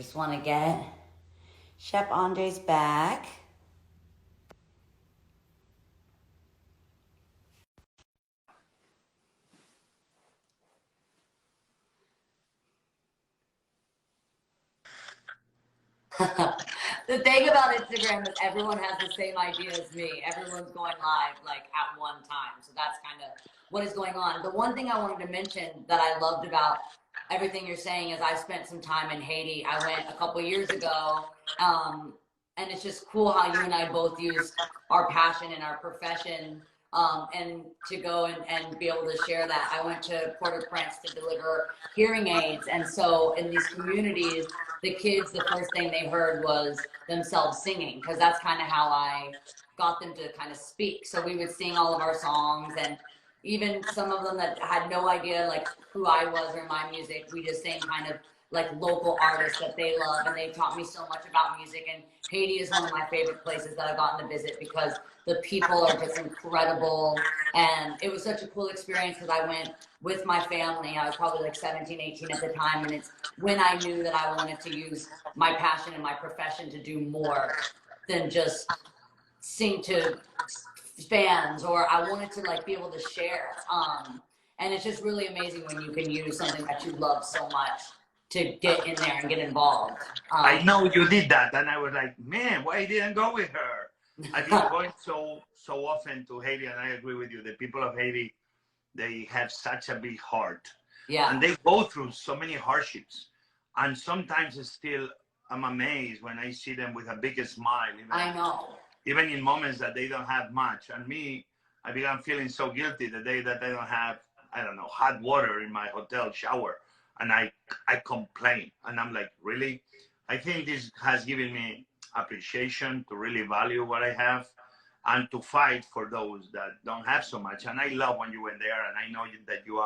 Just want to get Chef Andre's back. The thing about Instagram is everyone has the same idea as me. Everyone's going live like at one time. So that's kind of what is going on. The one thing I wanted to mention that I loved about everything you're saying is I spent some time in Haiti. I went a couple years ago. And it's just cool how you and I both use our passion and our profession and to go and be able to share that. I went to Port-au-Prince to deliver hearing aids. And so in these communities, the kids, the first thing they heard was themselves singing, because that's kind of how I got them to kind of speak. So we would sing all of our songs, and even some of them that had no idea like who I was or my music, we just sang kind of like local artists that they love, and they taught me so much about music. And Haiti is one of my favorite places that I've gotten to visit because the people are just incredible, and it was such a cool experience because I went with my family. I was probably like 17, 18 at the time, and it's when I knew that I wanted to use my passion and my profession to do more than just sing to fans, or I wanted to like be able to share. And it's just really amazing when you can use something that you love so much to get in there and get involved. I know you did that, and I was like, man, why didn't go with her? I've been going so often to Haiti, and I agree with you. The people of Haiti, they have such a big heart, Yeah. and they go through so many hardships, and sometimes it's still I'm amazed when I see them with a big smile. I know. Even in moments that they don't have much. And me, I began feeling so guilty the day that I don't have, I don't know, hot water in my hotel shower. And I complain. And I'm like, really? I think this has given me appreciation to really value what I have and to fight for those that don't have so much. And I love when you went there, and I know that you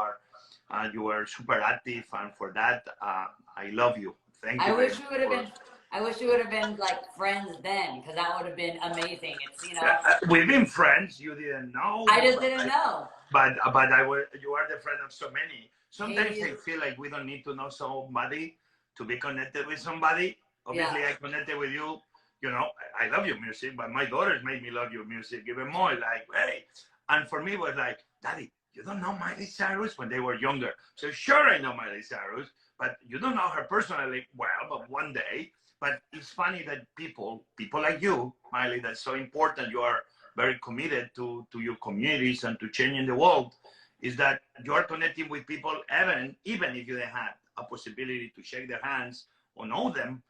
are super active, and for that, I love you. Thank you. I wish we would have been. I wish we would have been like friends then, because that would have been amazing. It's we've been friends. You didn't know. I just didn't know. But you are the friend of so many. Sometimes I feel like we don't need to know somebody to be connected with somebody. Obviously, yeah. I connected with you. You know, I love your music, but my daughters made me love your music even more. Like, hey, and for me, it was like, Daddy, you don't know Miley Cyrus when they were younger. So sure, I know Miley Cyrus, but you don't know her personally. Well, but one day. But it's funny that people like you, Miley, that's so important. You are very committed to your communities and to changing the world. Is that you are connecting with people even if you don't have a possibility to shake their hands or know them.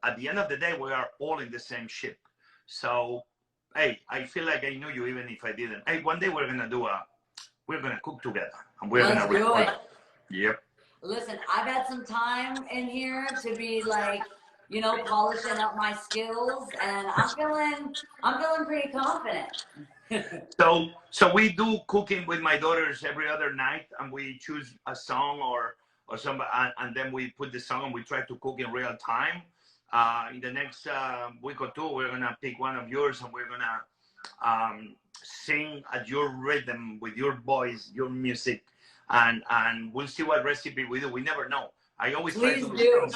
At the end of the day, we are all in the same ship. So, hey, I feel like I knew you even if I didn't. Hey, one day we're gonna cook together, and we're gonna record. Yep. Listen, I've had some time in here to be like, you know, polishing up my skills, and I'm feeling pretty confident. So we do cooking with my daughters every other night, and we choose a song or some, and then we put the song and we try to cook in real time. In the next week or two, we're gonna pick one of yours, and we're gonna sing at your rhythm with your voice, your music, and we'll see what recipe we do. We never know. I always try to do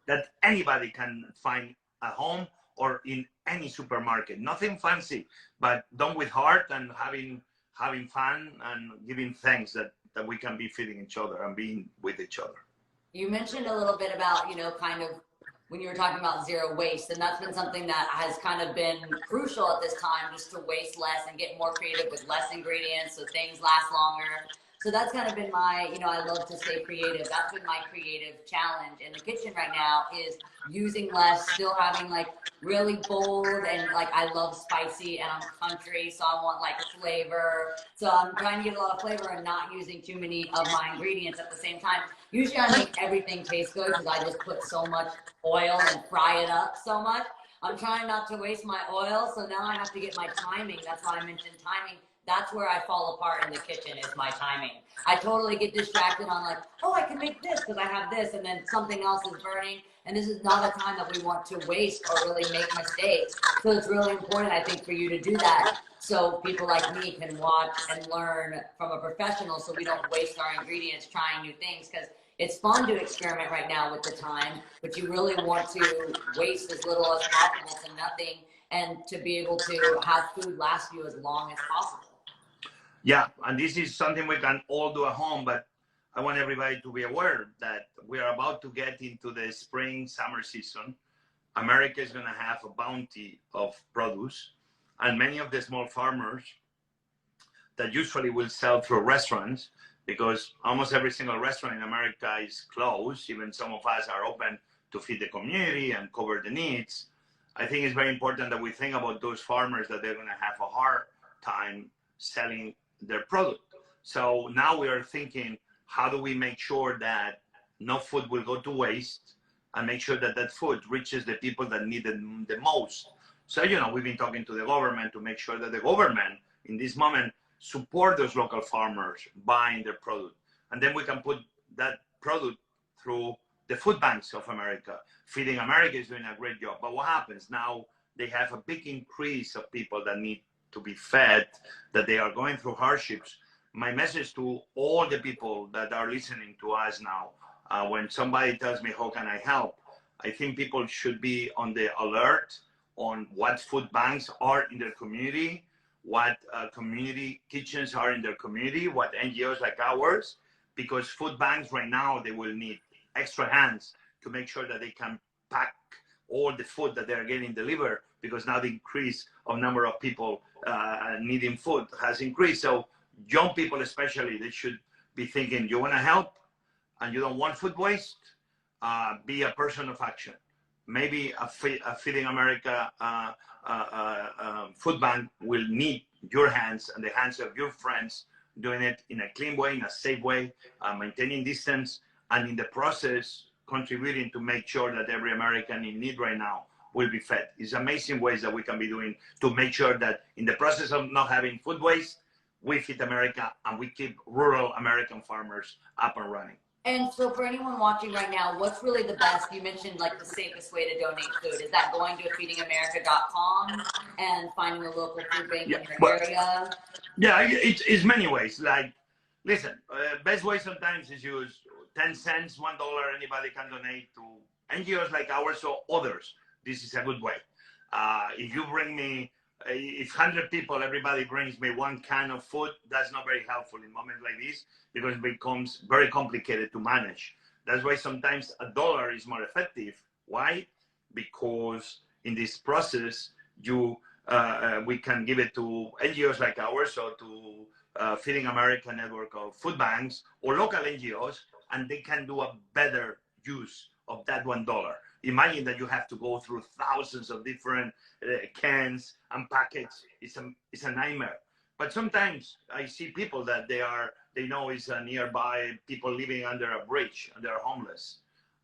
that anybody can find at home or in any supermarket. Nothing fancy, but done with heart and having fun and giving thanks that we can be feeding each other and being with each other. You mentioned a little bit about, you know, kind of when you were talking about zero waste, and that's been something that has kind of been crucial at this time, just to waste less and get more creative with less ingredients so things last longer. So that's kind of been my, you know, I love to stay creative. That's been my creative challenge in the kitchen right now, is using less, still having like really bold, and like I love spicy, and I'm country, so I want like flavor. So I'm trying to get a lot of flavor and not using too many of my ingredients at the same time. Usually I make everything taste good because I just put so much oil and fry it up so much. I'm trying not to waste my oil, so now I have to get my timing. That's why I mentioned timing. That's where I fall apart in the kitchen, is my timing. I totally get distracted on like, oh, I can make this because I have this, and then something else is burning. And this is not a time that we want to waste or really make mistakes. So it's really important, I think, for you to do that, so people like me can watch and learn from a professional, so we don't waste our ingredients trying new things. Because it's fun to experiment right now with the time, but you really want to waste as little as possible to nothing and to be able to have food last you as long as possible. Yeah, and this is something we can all do at home, but I want everybody to be aware that we are about to get into the spring, summer season. America is going to have a bounty of produce, and many of the small farmers that usually will sell through restaurants, because almost every single restaurant in America is closed. Even some of us are open to feed the community and cover the needs. I think it's very important that we think about those farmers that they're going to have a hard time selling their product. So now we are thinking, how do we make sure that no food will go to waste and make sure that that food reaches the people that need it the most? So, you know, we've been talking to the government to make sure that the government in this moment support those local farmers buying their product. And then we can put that product through the food banks of America. Feeding America is doing a great job. But what happens now? They have a big increase of people that need to be fed, that they are going through hardships. My message to all the people that are listening to us now, when somebody tells me, how can I help? I think people should be on the alert on what food banks are in their community, what community kitchens are in their community, what NGOs like ours, because food banks right now, they will need extra hands to make sure that they can pack all the food that they're getting delivered, because now the increase of number of people needing food has increased. So young people especially, they should be thinking, you want to help and you don't want food waste, be a person of action. Maybe a Feeding America food bank will need your hands and the hands of your friends doing it in a clean way, in a safe way, maintaining distance, and in the process contributing to make sure that every American in need right now will be fed. It's amazing ways that we can be doing to make sure that in the process of not having food waste, we feed America and we keep rural American farmers up and running. And so for anyone watching right now, what's really the best? You mentioned like the safest way to donate food. Is that going to feedingamerica.com and finding a local food bank in your area? Yeah, it's many ways. Like, listen, best way sometimes is use 10 cents, $1, anybody can donate to NGOs like ours or others. This is a good way. If you bring me, if 100 people, everybody brings me one can of food, that's not very helpful in moments like this, because it becomes very complicated to manage. That's why sometimes $1 is more effective. Why? Because in this process, we can give it to NGOs like ours, or to Feeding America network of food banks or local NGOs, and they can do a better use of that $1. Imagine that you have to go through thousands of different cans and packets. It's a nightmare. But sometimes I see people that they know is nearby people living under a bridge and they're homeless,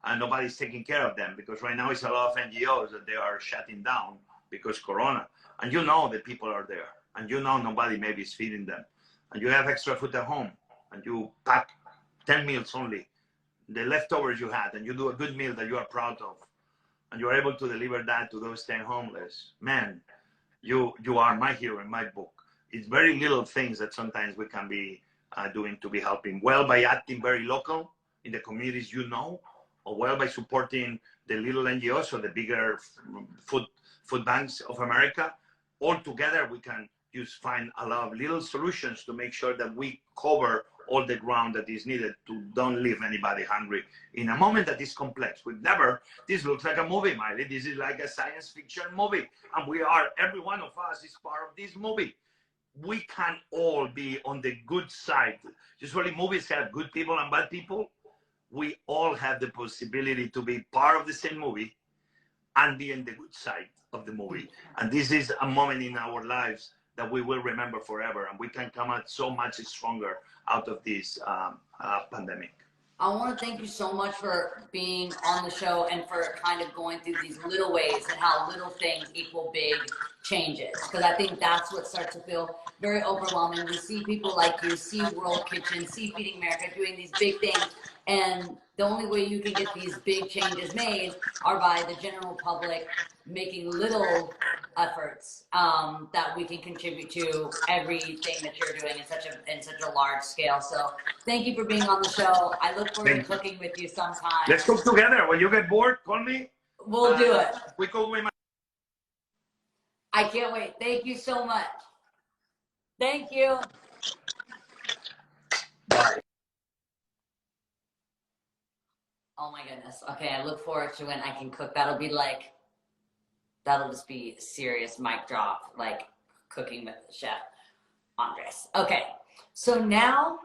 and nobody's taking care of them, because right now it's a lot of NGOs that they are shutting down because Corona. And you know the people are there, and you know nobody maybe is feeding them, and you have extra food at home, and you pack 10 meals only, the leftovers you had, and you do a good meal that you are proud of, and you're able to deliver that to those 10 homeless. Man, you are my hero in my book. It's very little things that sometimes we can be doing to be helping. Well, by acting very local in the communities you know, or well by supporting the little NGOs or the bigger food banks of America. All together we can find a lot of little solutions to make sure that we cover all the ground that is needed to don't leave anybody hungry in a moment that is complex. This looks like a movie, Miley. This is like a science fiction movie, and every one of us is part of this movie. We can all be on the good side. Usually movies have good people and bad people. We all have the possibility to be part of the same movie and be on the good side of the movie. And this is a moment in our lives that we will remember forever, and we can come out so much stronger out of this pandemic. I want to thank you so much for being on the show and for kind of going through these little ways and how little things equal big changes. Because I think that's what starts to feel very overwhelming. We see people like you, see World Kitchen, see Feeding America doing these big things. And the only way you can get these big changes made are by the general public making little efforts that we can contribute to everything that you're doing in such a large scale. So thank you for being on the show. I look forward to cooking with you sometime. Let's cook together. When you get bored, call me. We'll do it. We cook with my. I can't wait. Thank you so much. Thank you. Bye. Oh my goodness. Okay, I look forward to when I can cook. That'll just be a serious mic drop, like cooking with Chef Andres. Okay, so now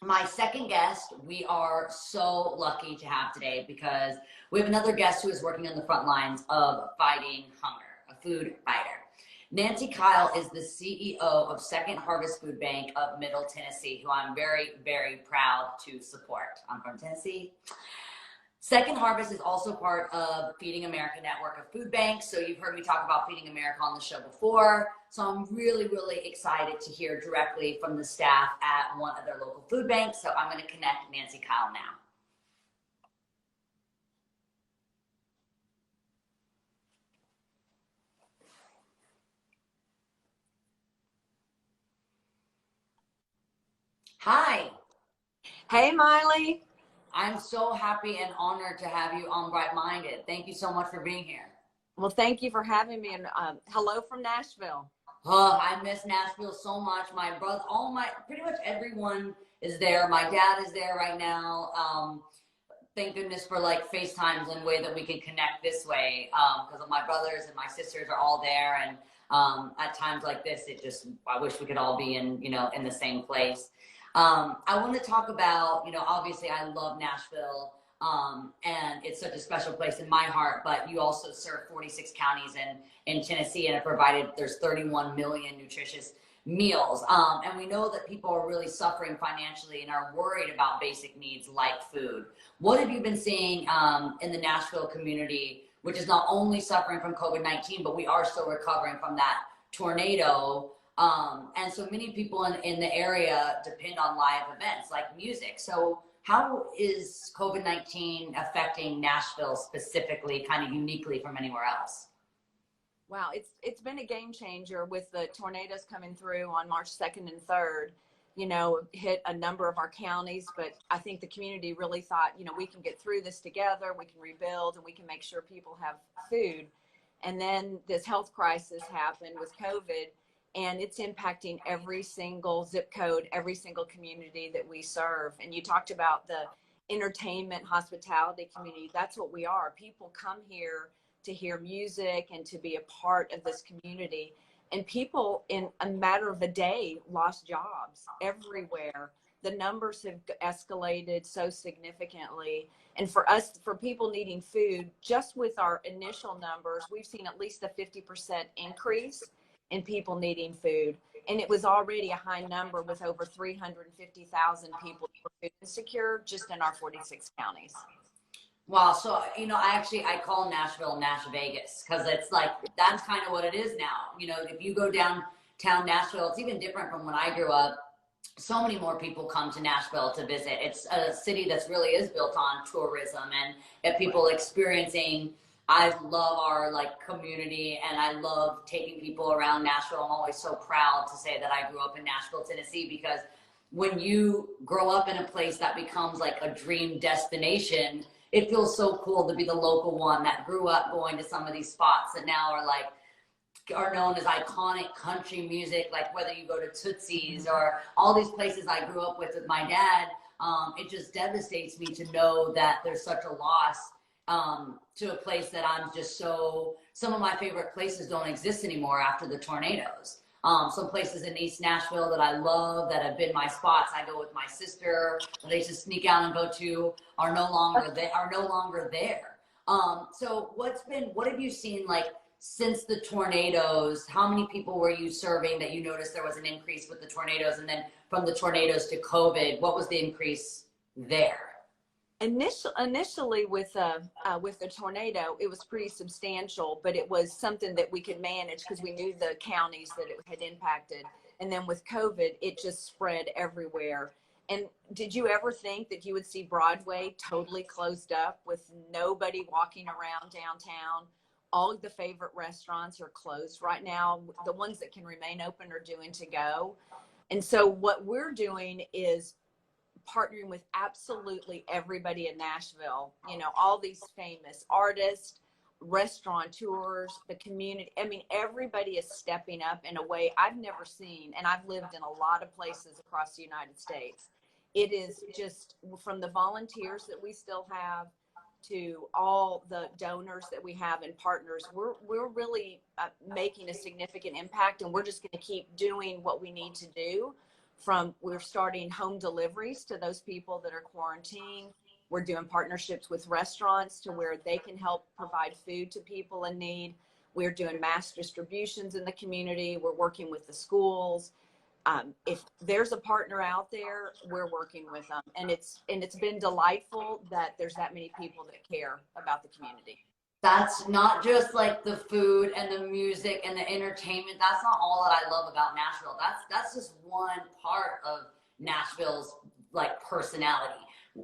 my second guest, we are so lucky to have today because we have another guest who is working on the front lines of fighting hunger, a food fighter. Nancy Kyle is the CEO of Second Harvest Food Bank of Middle Tennessee, who I'm very, very proud to support. I'm from Tennessee. Second Harvest is also part of Feeding America network of food banks. So you've heard me talk about Feeding America on the show before. So I'm really, really excited to hear directly from the staff at one of their local food banks. So I'm going to connect Nancy Kyle now. Hi. Hey, Miley. I'm so happy and honored to have you on Bright Minded. Thank you so much for being here. Well, thank you for having me, and hello from Nashville. Oh, I miss Nashville so much. My brother, pretty much everyone is there. My dad is there right now. Thank goodness for like FaceTimes and way that we can connect this way. Because my brothers and my sisters are all there. And at times like this, I wish we could all be in the same place. I want to talk about, obviously I love Nashville, and it's such a special place in my heart, but you also serve 46 counties in Tennessee and have provided, there's 31 million nutritious meals. And we know that people are really suffering financially and are worried about basic needs like food. What have you been seeing in the Nashville community, which is not only suffering from COVID-19, but we are still recovering from that tornado? And so many people in the area depend on live events like music. So how is COVID-19 affecting Nashville specifically, kind of uniquely from anywhere else? Wow, it's been a game changer with the tornadoes coming through on March 2nd and 3rd, hit a number of our counties, but I think the community really thought, we can get through this together, we can rebuild, and we can make sure people have food. And then this health crisis happened with COVID, and it's impacting every single zip code, every single community that we serve. And you talked about the entertainment, hospitality community. That's what we are. People come here to hear music and to be a part of this community. And people in a matter of a day lost jobs everywhere. The numbers have escalated so significantly. And for us, for people needing food, just with our initial numbers, we've seen at least a 50% increase in people needing food. And it was already a high number with over 350,000 people who were food insecure just in our 46 counties. Wow. So, I call Nashville Nash Vegas because it's like, that's kind of what it is now. If you go downtown Nashville, it's even different from when I grew up. So many more people come to Nashville to visit. It's a city that's really is built on tourism and people experiencing. I love our community, and I love taking people around Nashville. I'm always so proud to say that I grew up in Nashville, Tennessee, because when you grow up in a place that becomes like a dream destination, it feels so cool to be the local one that grew up going to some of these spots that now are known as iconic country music, like whether you go to Tootsie's or all these places I grew up with my dad. It just devastates me to know that there's such a loss to a place that some of my favorite places don't exist anymore after the tornadoes. Some places in East Nashville that I love, that have been my spots, I go with my sister, that I used to sneak out and go to, are no longer there. So what have you seen since the tornadoes? How many people were you serving that you noticed there was an increase with the tornadoes, and then from the tornadoes to COVID, what was the increase there? Initially with the tornado, it was pretty substantial, but it was something that we could manage because we knew the counties that it had impacted. And then with COVID, it just spread everywhere. And did you ever think that you would see Broadway totally closed up with nobody walking around downtown, all of the favorite restaurants are closed right now. The ones that can remain open are doing to go. And so what we're doing is partnering with absolutely everybody in Nashville, you know, all these famous artists, restaurateurs, the community. I mean, everybody is stepping up in a way I've never seen. And I've lived in a lot of places across the United States. It is just from the volunteers that we still have to all the donors that we have and partners, we're really making a significant impact, and we're just going to keep doing what we need to do. We're starting home deliveries to those people that are quarantined. We're doing partnerships with restaurants to where they can help provide food to people in need. We're doing mass distributions in the community. We're working with the schools. If there's a partner out there, we're working with them. And it's been delightful that there's that many people that care about the community. That's not just like the food and the music and the entertainment. That's not all that I love about Nashville. That's just one part of Nashville's like personality.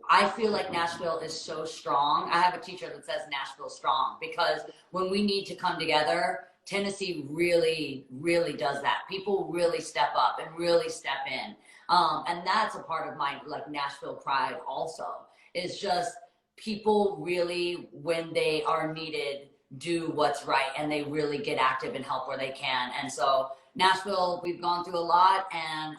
I feel like Nashville is so strong. I have a teacher that says Nashville's strong because when we need to come together, Tennessee really, really does that. People really step up and really step in. And that's a part of my like Nashville pride also, is just people really, when they are needed, do what's right, and they really get active and help where they can. And so Nashville, we've gone through a lot, and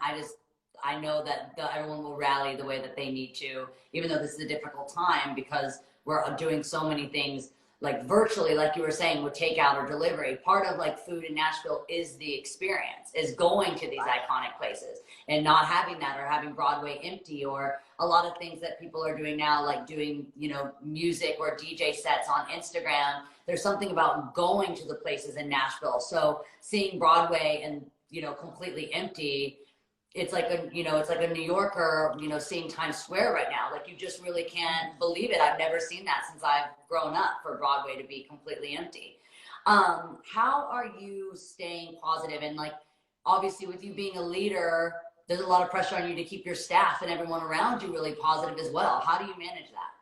I know that everyone will rally the way that they need to, even though this is a difficult time because we're doing so many things like virtually, like you were saying, with takeout or delivery. Part of like food in Nashville is the experience, is going to these iconic places and not having that, or having Broadway empty, or a lot of things that people are doing now, like doing, you know, music or DJ sets on Instagram. There's something about going to the places in Nashville. So seeing Broadway and, you know, completely empty, it's like a, you know, it's like a New Yorker, you know, seeing Times Square right now. Like, you just really can't believe it. I've never seen that since I've grown up, for Broadway to be completely empty. How are you staying positive? And like, obviously with you being a leader, there's a lot of pressure on you to keep your staff and everyone around you really positive as well. How do you manage that?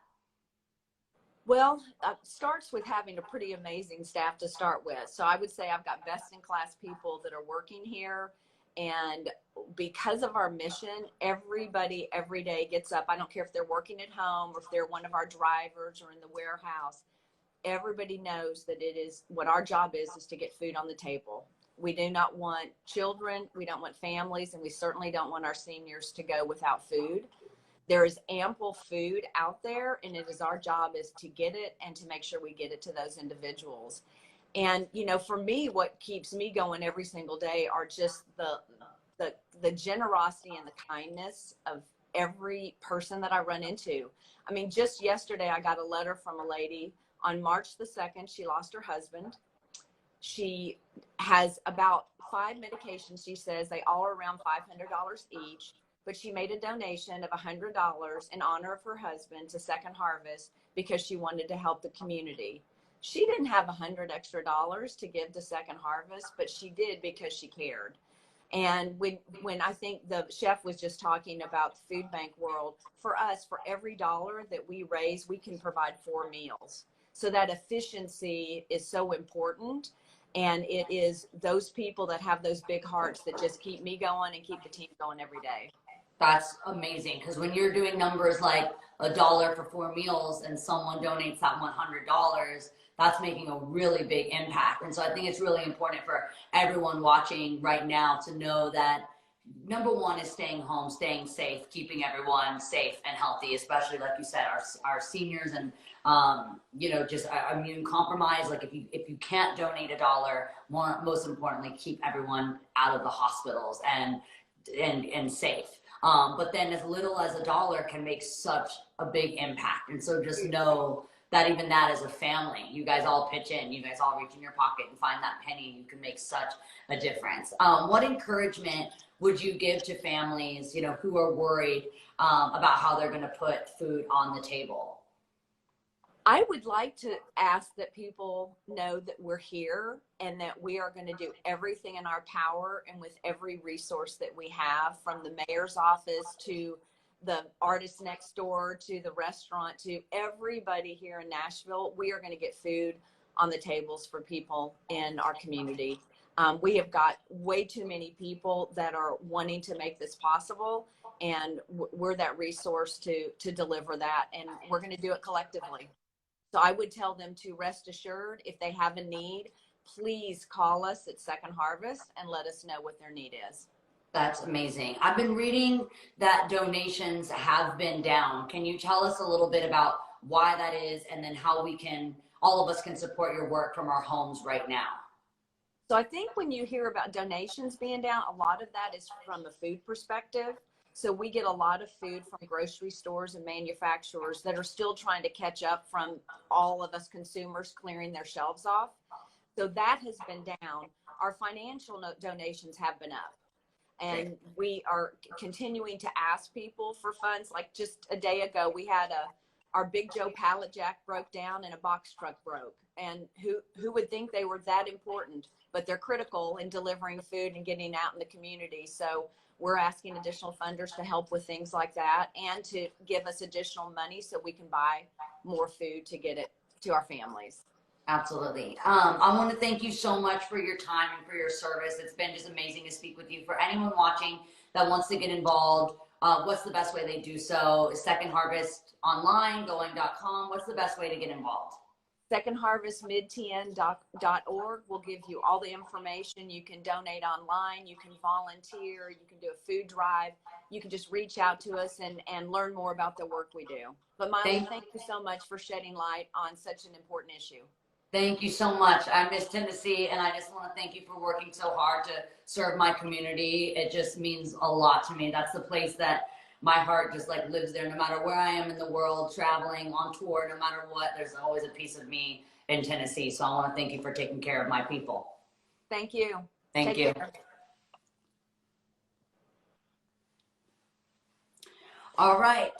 Well, it starts with having a pretty amazing staff to start with. So I would say I've got best in class people that are working here. And because of our mission, everybody every day gets up. I don't care if they're working at home or if they're one of our drivers or in the warehouse. Everybody knows that it is what our job is to get food on the table. We do not want children, we don't want families, and we certainly don't want our seniors to go without food. There is ample food out there, and it is our job is to get it and to make sure we get it to those individuals. And, you know, for me, what keeps me going every single day are just the generosity and the kindness of every person that I run into. I mean, just yesterday, I got a letter from a lady on March the 2nd. She lost her husband. She has about 5 medications. She says they all are around $500 each, but she made a donation of $100 in honor of her husband to Second Harvest because she wanted to help the community. She didn't have $100 extra to give to Second Harvest, but she did because she cared. And when I think the chef was just talking about the food bank world, for us, for every dollar that we raise, we can provide 4 meals. So that efficiency is so important. And it is those people that have those big hearts that just keep me going and keep the team going every day. That's amazing, because when you're doing numbers like $1 for 4 meals and someone donates that $100, that's making a really big impact. And so I think it's really important for everyone watching right now to know that number one is staying home, staying safe, keeping everyone safe and healthy, especially like you said, our seniors and you know, just immune compromised. Like if you can't donate $1, most importantly, keep everyone out of the hospitals and safe. But then as little as $1 can make such a big impact. And so just know that even that as a family, you guys all pitch in, you guys all reach in your pocket and find that penny, you can make such a difference. What encouragement would you give to families, you know, who are worried about how they're going to put food on the table? I would like to ask that people know that we're here and that we are going to do everything in our power and with every resource that we have, from the mayor's office to the artist next door to the restaurant to everybody here in Nashville. We are going to get food on the tables for people in our community. We have got way too many people that are wanting to make this possible, and we're that resource to deliver that, and we're going to do it collectively. So I would tell them to rest assured, if they have a need, please call us at Second Harvest and let us know what their need is. That's amazing. I've been reading that donations have been down. Can you tell us a little bit about why that is, and then how we can, all of us can support your work from our homes right now? So I think when you hear about donations being down, a lot of that is from a food perspective. So we get a lot of food from grocery stores and manufacturers that are still trying to catch up from all of us consumers clearing their shelves off. So that has been down. Our financial donations have been up. And we are continuing to ask people for funds. Like just a day ago, we had our Big Joe pallet jack broke down and a box truck broke. And who would think they were that important? But they're critical in delivering food and getting out in the community. So we're asking additional funders to help with things like that and to give us additional money so we can buy more food to get it to our families. Absolutely. I want to thank you so much for your time and for your service. It's been just amazing to speak with you. For anyone watching that wants to get involved, what's the best way they do so? Second Harvest online, going.com. What's the best way to get involved? secondharvestmidtn.org will give you all the information. You can donate online, you can volunteer, you can do a food drive, you can just reach out to us and learn more about the work we do. But Miley, thank you so much for shedding light on such an important issue. Thank you so much. I miss Tennessee, and I just want to thank you for working so hard to serve my community. It just means a lot to me. That's the place that my heart just like lives there. No matter where I am in the world, traveling, on tour, no matter what, there's always a piece of me in Tennessee. So I want to thank you for taking care of my people. Thank you. Thank you. All right.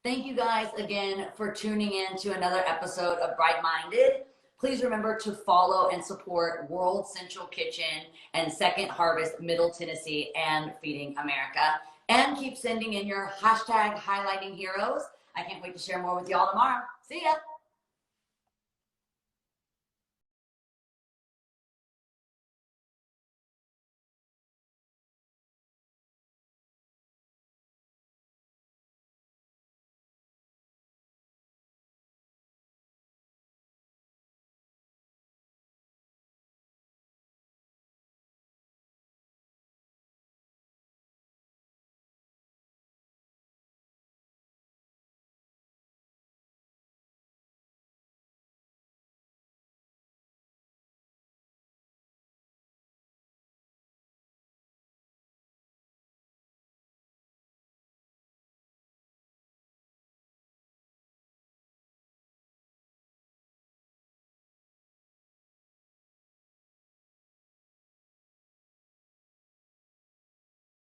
Thank you guys again for tuning in to another episode of Bright Minded. Please remember to follow and support World Central Kitchen and Second Harvest Middle Tennessee and Feeding America. And keep sending in your hashtag highlighting heroes. I can't wait to share more with y'all tomorrow. See ya.